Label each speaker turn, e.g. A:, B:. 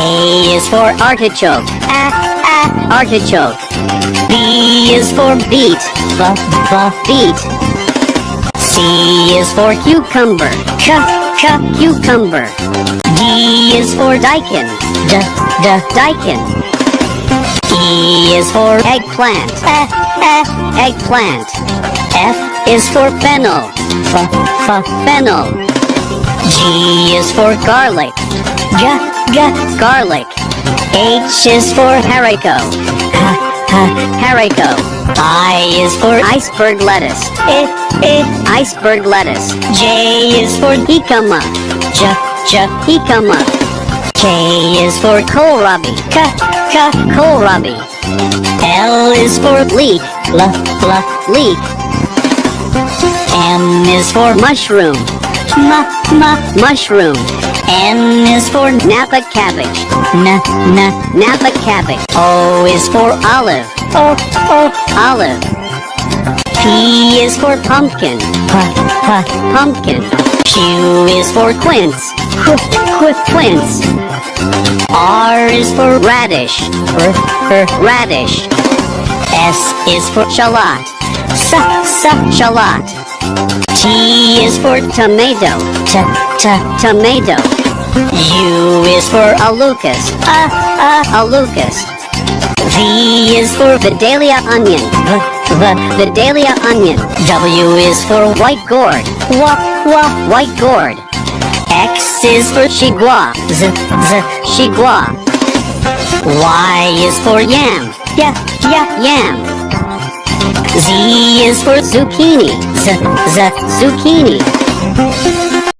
A: A is for artichoke. Artichoke. B is for beet. Beet. C is for cucumber. Cucumber. D is for daikon. Daikon. E is for eggplant. Eggplant. F is for fennel. Fennel. G is for garlic. Garlic. H is for haricot. Haricot. I is for iceberg lettuce. Iceberg lettuce. J is for jicama. Jicama. K is for kohlrabi. Kohlrabi. L is for leek. Leek. M is for mushroom. Mushroom. N is for Napa cabbage. Napa cabbage. O is for olive. Olive. P is for pumpkin. Pumpkin. Q is for quince. Quince. R is for radish. Radish. S is for shallot. Shallot. T is for tomato. Tomato. U is for alucas. Alucas. V is for Vidalia onion. Vidalia onion. W is for white gourd. White gourd. X is for chigua. Chigua. Y is for yam. Yam. Z is for zucchini. Zucchini.